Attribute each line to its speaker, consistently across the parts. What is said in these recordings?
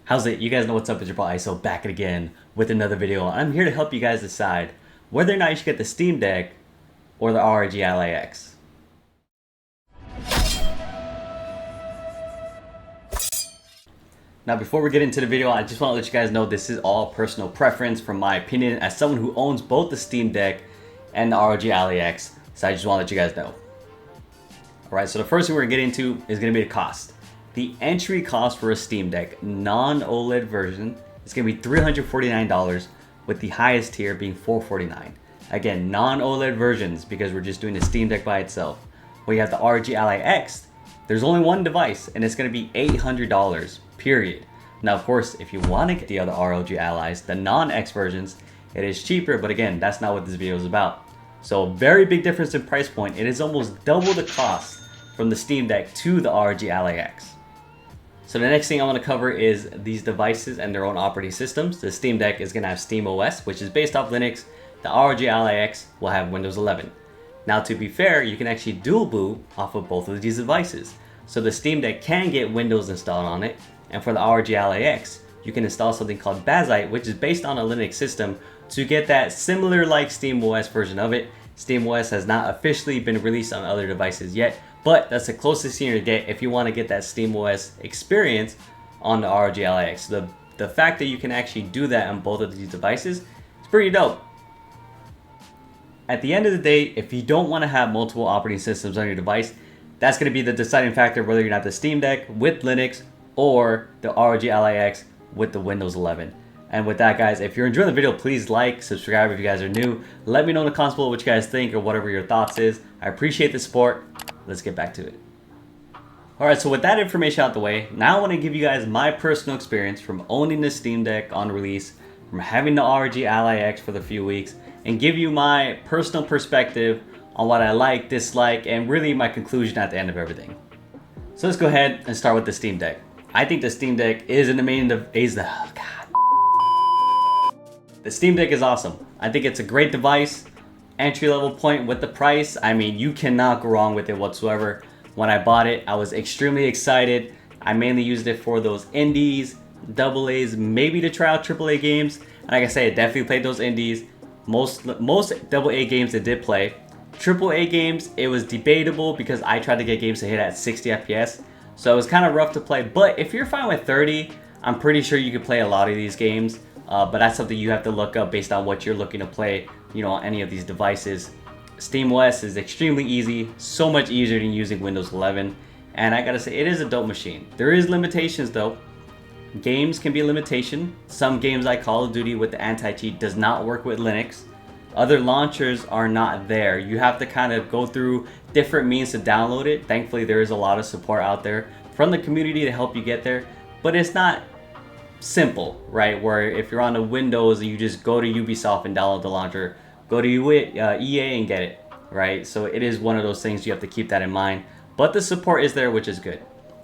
Speaker 1: How's it? You guys know what's up, it's your boy ISO back again with another video. I'm here to help you guys decide whether or not you should get the Steam Deck or the ROG Ally X. Now before we get into the video, I just want to let you guys know this is all personal preference from my opinion as someone who owns both the Steam Deck and the ROG Ally X. So I just want to let you guys know. Alright, so the first thing we're going to get into is going to be the cost. The entry cost for a Steam Deck non-OLED version is going to be $349 with the highest tier being $449. Again, non-OLED versions because we're just doing the Steam Deck by itself. When you have the ROG Ally X, there's only one device and it's going to be $800, period. Now, of course, if you want to get the other ROG Allies, the non-X versions, it is cheaper, but again, that's not what this video is about. So, very big difference in price point. It is almost double the cost from the Steam Deck to the ROG Ally X. So the next thing I want to cover is these devices and their own operating systems. The Steam Deck is going to have SteamOS, which is based off Linux. The ROG Ally X will have Windows 11. Now to be fair, you can actually dual boot off of both of these devices. So the Steam Deck can get Windows installed on it. And for the ROG Ally X, you can install something called Bazite, which is based on a Linux system to get that similar like SteamOS version of it. SteamOS has not officially been released on other devices yet, but that's the closest you're gonna get if you want to get that SteamOS experience on the ROG Ally X. So the fact that you can actually do that on both of these devices is pretty dope. At the end of the day, if you don't want to have multiple operating systems on your device, that's going to be the deciding factor whether you're not the Steam Deck with Linux or the ROG Ally X with the Windows 11. And with that, guys, if you're enjoying the video, please like, subscribe if you guys are new. Let me know in the comments below what you guys think or whatever your thoughts is. I appreciate the support. Let's get back to it. Alright, so with that information out the way, now I want to give you guys my personal experience from owning the Steam Deck on release, from having the ROG Ally X for the few weeks, and give you my personal perspective on what I like, dislike, and really my conclusion at the end of everything. So let's go ahead and start with the Steam Deck. I think the Steam Deck is an amazing The Steam Deck is awesome. I think it's a great device. Entry level point with the price. I mean, you cannot go wrong with it whatsoever. When I bought it, I was extremely excited. I mainly used it for those indies, double A's, maybe to try out AAA games. And like I say, I definitely played those indies. Most double A games it did play. AAA games, it was debatable because I tried to get games to hit at 60 FPS. So it was kind of rough to play. But if you're fine with 30, I'm pretty sure you can play a lot of these games. But that's something you have to look up based on what you're looking to play, you know, on any of these devices. SteamOS is extremely easy, so much easier than using Windows 11. And I gotta say, it is a dope machine. There is limitations though. Games can be a limitation. Some games like Call of Duty with the anti-cheat does not work with Linux. Other launchers are not there. You have to kind of go through different means to download it. Thankfully, there is a lot of support out there from the community to help you get there. But it's not simple, right? Where if you're on the Windows, you just go to Ubisoft and download the launcher, go to EA and get it, right? So it is one of those things you have to keep that in mind. But the support is there, which is good.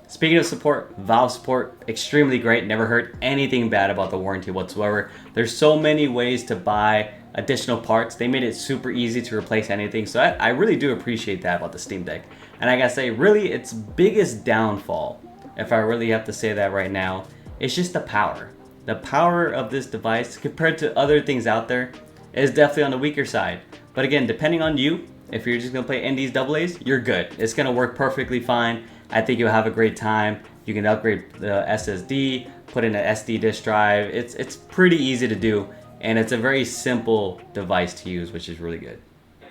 Speaker 1: Speaking of support, Valve support, extremely great. Never heard anything bad about the warranty whatsoever. There's so many ways to buy additional parts. They made it super easy to replace anything. So I really do appreciate that about the Steam Deck. And I gotta say, really, its biggest downfall, if I really have to say that right now, it's just the power. The power of this device compared to other things out there is definitely on the weaker side. But again, depending on you, if you're just gonna play indies, double A's, you're good. It's gonna work perfectly fine. I think you'll have a great time. You can upgrade the SSD, put in an SD disk drive. It's pretty easy to do, and it's a very simple device to use, which is really good.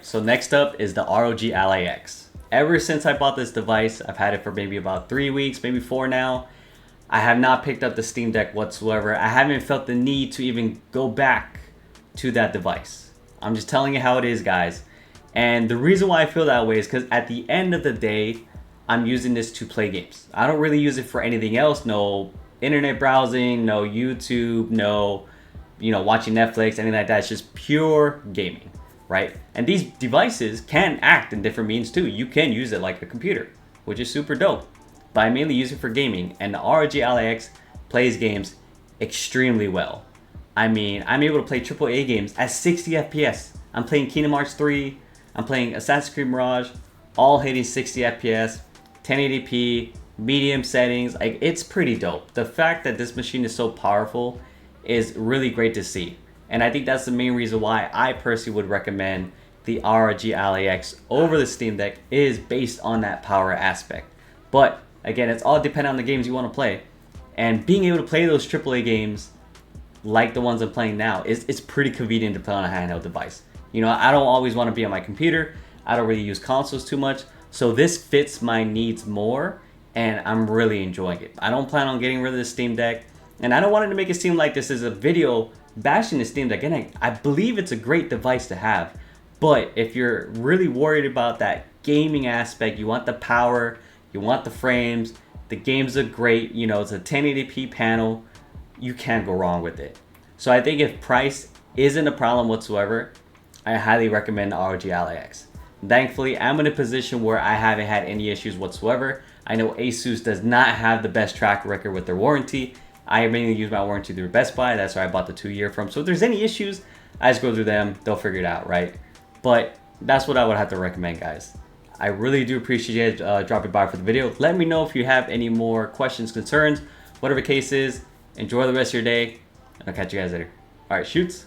Speaker 1: So next up is the ROG Ally X. Ever since I bought this device, I've had it for maybe about 3 weeks, maybe 4 now. I have not picked up the Steam Deck whatsoever. I haven't felt the need to even go back to that device. I'm just telling you how it is, guys. And the reason why I feel that way is because at the end of the day, I'm using this to play games. I don't really use it for anything else. No internet browsing, no YouTube, no, watching Netflix, anything like that. It's just pure gaming, right? And these devices can act in different means too. You can use it like a computer, which is super dope. But I mainly use it for gaming, and the ROG Ally X plays games extremely well. I mean, I'm able to play AAA games at 60 FPS. I'm playing Kingdom Hearts 3, I'm playing Assassin's Creed Mirage, all hitting 60 FPS, 1080p, medium settings. Like, it's pretty dope. The fact that this machine is so powerful is really great to see. And I think that's the main reason why I personally would recommend the ROG Ally X over the Steam Deck, is based on that power aspect. But again, it's all dependent on the games you want to play. And being able to play those AAA games like the ones I'm playing now, it's pretty convenient to play on a handheld device. You know, I don't always want to be on my computer. I don't really use consoles too much. So this fits my needs more, and I'm really enjoying it. I don't plan on getting rid of the Steam Deck, and I don't want it to make it seem like this is a video bashing the Steam Deck. And I believe it's a great device to have. But if you're really worried about that gaming aspect, you want the power, you want the frames, the games are great, you know, it's a 1080p panel, you can't go wrong with it. So I think if price isn't a problem whatsoever, I highly recommend the ROG Ally X. Thankfully, I'm in a position where I haven't had any issues whatsoever. I know Asus does not have the best track record with their warranty. I mainly use my warranty through Best Buy. That's where I bought the 2-year from. So if there's any issues, I just go through them. They'll figure it out, right? But that's what I would have to recommend, guys. I really do appreciate you dropping by for the video. Let me know if you have any more questions, concerns, whatever the case is. Enjoy the rest of your day, and I'll catch you guys later. All right, shoots.